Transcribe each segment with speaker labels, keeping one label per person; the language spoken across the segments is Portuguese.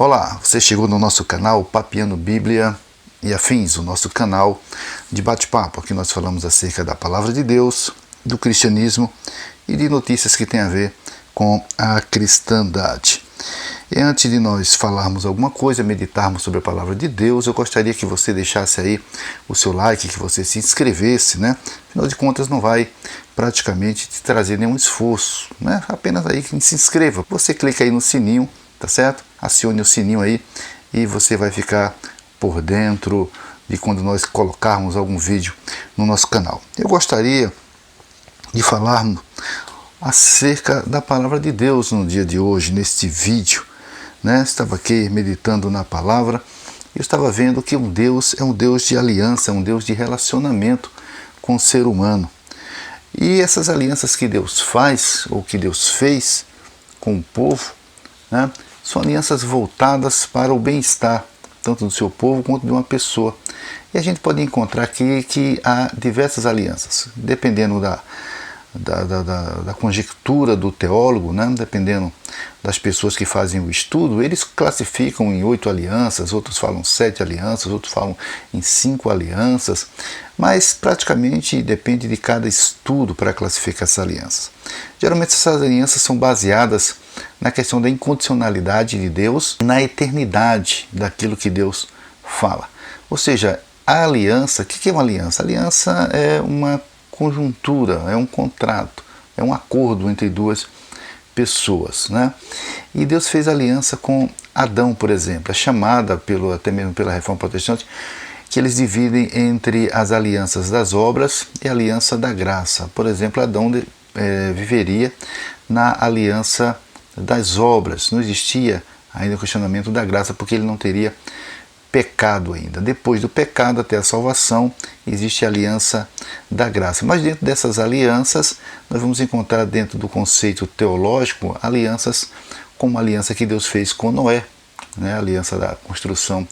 Speaker 1: Olá, você chegou no nosso canal Papeando Bíblia e Afins, o nosso canal de bate-papo. Aqui nós falamos acerca da Palavra de Deus, do cristianismo e de notícias que têm a ver com a cristandade. E antes de nós falarmos alguma coisa, meditarmos sobre a Palavra de Deus, eu gostaria que você deixasse aí o seu like, que você se inscrevesse, né? Afinal de contas, não vai praticamente te trazer nenhum esforço, né? Apenas aí que se inscreva. Você clica aí no sininho, tá certo? Acione o sininho aí e você vai ficar por dentro de quando nós colocarmos algum vídeo no nosso canal. Eu gostaria de falarmos acerca da Palavra de Deus no dia de hoje, neste vídeo, né? Estava aqui meditando na palavra e eu estava vendo que um Deus é um Deus de aliança, é um Deus de relacionamento com o ser humano. E essas alianças que Deus faz, ou que Deus fez com o povo, né, são alianças voltadas para o bem-estar, tanto do seu povo quanto de uma pessoa. E a gente pode encontrar aqui que há diversas alianças, dependendo da conjectura do teólogo, né? Dependendo das pessoas que fazem o estudo, eles classificam em 8 alianças, outros falam 7 alianças, outros falam em 5 alianças, mas praticamente depende de cada estudo para classificar essas alianças. Geralmente essas alianças são baseadas na questão da incondicionalidade de Deus, na eternidade daquilo que Deus fala. Ou seja, a aliança, o que é uma aliança? A aliança é uma conjuntura, é um contrato, é um acordo entre duas pessoas, né? E Deus fez aliança com Adão, por exemplo. É chamada até mesmo pela Reforma Protestante, que eles dividem entre as alianças das obras e a aliança da graça. Por exemplo, Adão viveria na aliança das obras. Não existia ainda o questionamento da graça, porque ele não teria pecado ainda. Depois do pecado até a salvação existe a aliança da graça. Mas dentro dessas alianças nós vamos encontrar, dentro do conceito teológico, alianças como a aliança que Deus fez com Noé, né? A aliança da construção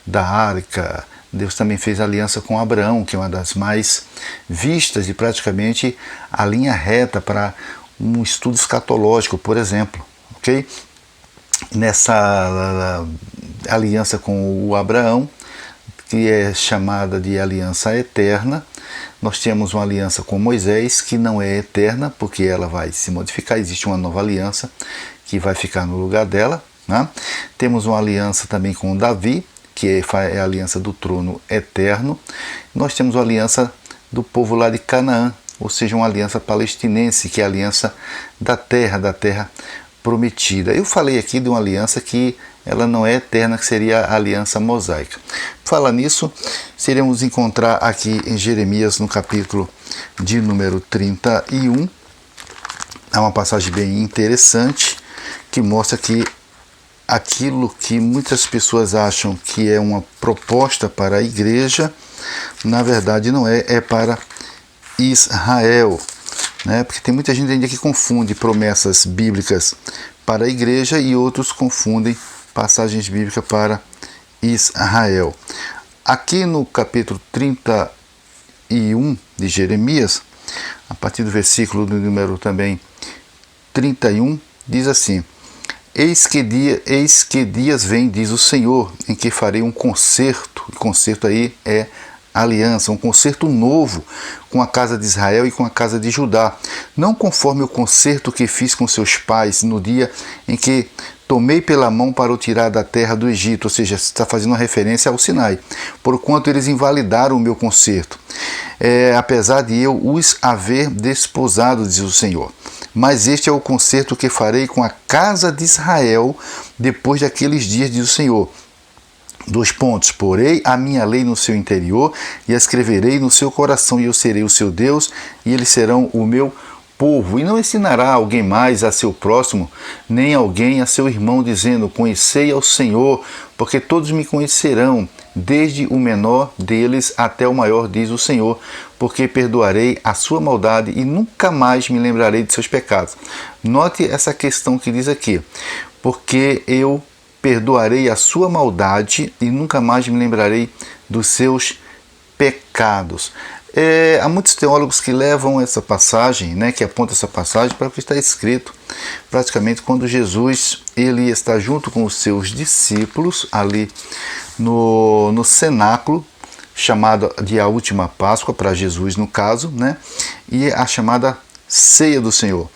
Speaker 1: da arca. Deus também fez aliança com Abraão, que é uma das mais vistas e praticamente a linha reta para um estudo escatológico, por exemplo, ok? Nessa aliança com o Abraão, que é chamada de aliança eterna, nós temos uma aliança com Moisés, que não é eterna, porque ela vai se modificar, existe uma nova aliança que vai ficar no lugar dela, né? Temos uma aliança também com Davi, que é a aliança do trono eterno. Nós temos uma aliança do povo lá de Canaã, ou seja, uma aliança palestinense, que é a aliança da terra prometida. Eu falei aqui de uma aliança que ela não é eterna, que seria a aliança mosaica. Falar nisso, seremos encontrar aqui em Jeremias, no capítulo de número 31, é uma passagem bem interessante, que mostra que aquilo que muitas pessoas acham que é uma proposta para a igreja, na verdade não é, é para Israel, né? Porque tem muita gente ainda que confunde promessas bíblicas para a igreja e outros confundem passagens bíblicas para Israel. Aqui no capítulo 31 de Jeremias, a partir do versículo do número também 31, diz assim: Eis que dias vem, diz o Senhor, em que farei um concerto. E concerto aí é aliança, um concerto novo com a casa de Israel e com a casa de Judá, não conforme o concerto que fiz com seus pais no dia em que tomei pela mão para o tirar da terra do Egito, ou seja, está fazendo uma referência ao Sinai, porquanto eles invalidaram o meu concerto, apesar de eu os haver desposado, diz o Senhor. Mas este é o concerto que farei com a casa de Israel depois daqueles dias, diz o Senhor. Porei a minha lei no seu interior e a escreverei no seu coração, e eu serei o seu Deus e eles serão o meu povo. E não ensinará alguém mais a seu próximo, nem alguém a seu irmão, dizendo: conhecei ao Senhor, porque todos me conhecerão, desde o menor deles até o maior, diz o Senhor, porque perdoarei a sua maldade e nunca mais me lembrarei de seus pecados. Note essa questão que diz aqui: porque eu perdoarei a sua maldade e nunca mais me lembrarei dos seus pecados. Há muitos teólogos que levam essa passagem, né, que apontam essa passagem para o que está escrito. Praticamente quando Jesus ele está junto com os seus discípulos ali no cenáculo, chamado de a última Páscoa, para Jesus no caso, né, e a chamada Ceia do Senhor.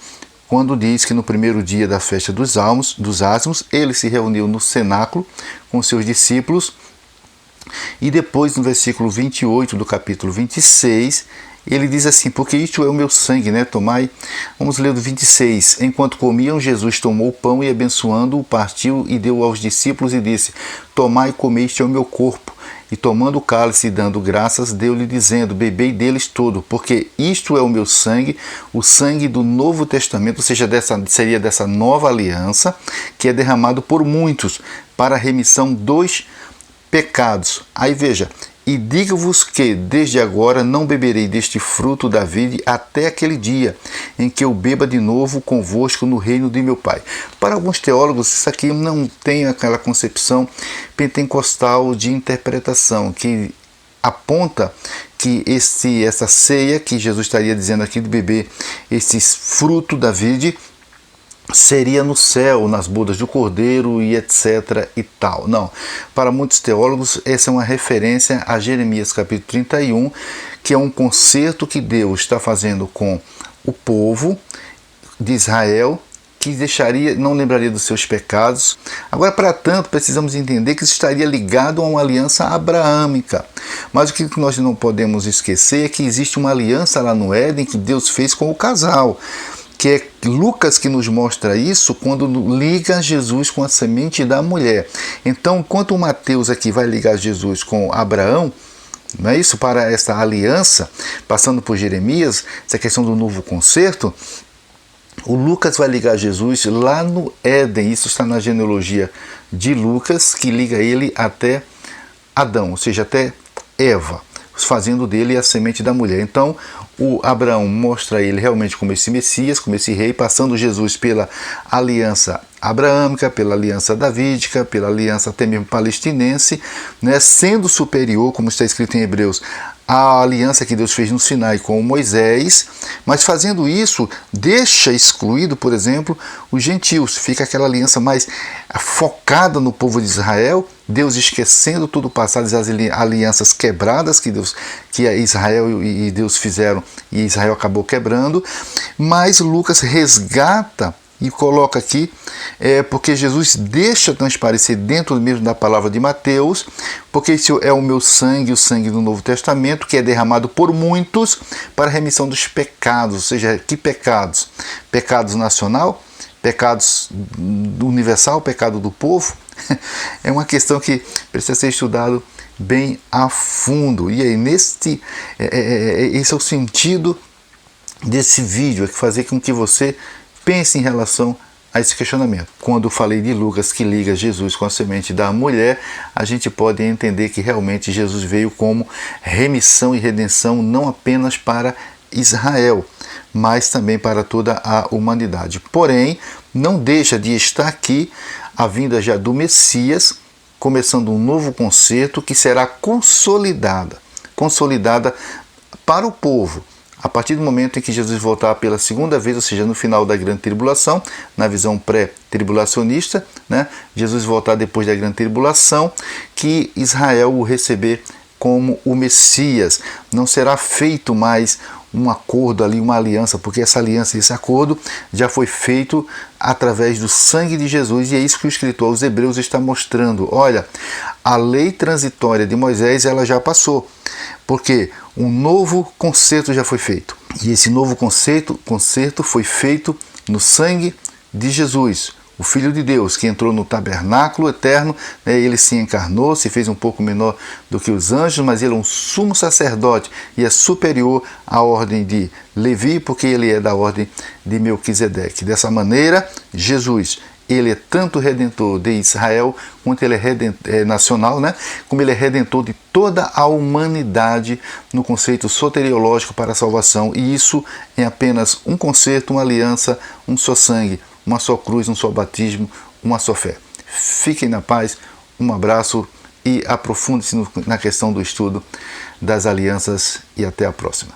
Speaker 1: Quando diz que no primeiro dia da festa dos ázimos, ele se reuniu no cenáculo com seus discípulos. E depois, no versículo 28 do capítulo 26, ele diz assim: porque isto é o meu sangue, né? Tomai. Vamos ler do 26. Enquanto comiam, Jesus tomou o pão e, abençoando-o, partiu e deu aos discípulos e disse: tomai e comei, este é o meu corpo. E tomando o cálice e dando graças, deu-lhe dizendo: bebei deles todo, porque isto é o meu sangue, o sangue do Novo Testamento, ou seja, seria dessa nova aliança, que é derramado por muitos para a remissão dos pecados. Aí veja: e digo-vos que desde agora não beberei deste fruto da vide até aquele dia em que eu beba de novo convosco no reino de meu Pai. Para alguns teólogos, isso aqui não tem aquela concepção pentecostal de interpretação, que aponta que essa ceia que Jesus estaria dizendo aqui de beber esse fruto da vide seria no céu, nas bodas do Cordeiro e etc e tal. Não, para muitos teólogos essa é uma referência a Jeremias capítulo 31, que é um concerto que Deus está fazendo com o povo de Israel, que não lembraria dos seus pecados. Agora, para tanto, precisamos entender que isso estaria ligado a uma aliança abraâmica. Mas o que nós não podemos esquecer é que existe uma aliança lá no Éden que Deus fez com o casal, que é Lucas que nos mostra isso quando liga Jesus com a semente da mulher. Então, enquanto o Mateus aqui vai ligar Jesus com Abraão, não é isso, para essa aliança, passando por Jeremias, essa questão do novo concerto, o Lucas vai ligar Jesus lá no Éden. Isso está na genealogia de Lucas, que liga ele até Adão, ou seja, até Eva, fazendo dele a semente da mulher. Então, o Abraão mostra ele realmente como esse Messias, como esse rei, passando Jesus pela aliança abraâmica, pela aliança davídica, pela aliança até mesmo palestinense, né, sendo superior, como está escrito em Hebreus, à aliança que Deus fez no Sinai com Moisés, mas fazendo isso, deixa excluído, por exemplo, os gentios. Fica aquela aliança mais focada no povo de Israel, Deus esquecendo tudo o passado, as alianças quebradas que Israel e Deus fizeram, e Israel acabou quebrando. Mas Lucas resgata e coloca aqui, porque Jesus deixa transparecer dentro mesmo da palavra de Mateus, porque isso é o meu sangue, o sangue do Novo Testamento, que é derramado por muitos para a remissão dos pecados. Ou seja, que pecados? Pecados nacional, pecados universal, pecado do povo. É uma questão que precisa ser estudado bem a fundo. E aí, esse é o sentido desse vídeo, é fazer com que você pense em relação a esse questionamento. Quando eu falei de Lucas que liga Jesus com a semente da mulher, a gente pode entender que realmente Jesus veio como remissão e redenção não apenas para Israel, mas também para toda a humanidade. Porém, não deixa de estar aqui a vinda já do Messias, começando um novo concerto que será consolidada para o povo. A partir do momento em que Jesus voltar pela segunda vez, ou seja, no final da grande tribulação, na visão pré-tribulacionista, né? Jesus voltar depois da grande tribulação, que Israel o receber como o Messias. Não será feito mais um acordo ali, uma aliança, porque essa aliança, esse acordo já foi feito através do sangue de Jesus, e é isso que o escritor aos Hebreus está mostrando. Olha, a lei transitória de Moisés, ela já passou, porque um novo concerto já foi feito. E esse novo concerto foi feito no sangue de Jesus, o Filho de Deus, que entrou no tabernáculo eterno, né? Ele se encarnou, se fez um pouco menor do que os anjos, mas ele é um sumo sacerdote e é superior à ordem de Levi, porque ele é da ordem de Melquisedeque. Dessa maneira, Jesus, ele é tanto redentor de Israel, quanto ele é nacional, né? Como ele é redentor de toda a humanidade no conceito soteriológico para a salvação. E isso é apenas um concerto, uma aliança, um só sangue, uma só cruz, um só batismo, uma só fé. Fiquem na paz, um abraço e aprofunde-se na questão do estudo das alianças e até a próxima.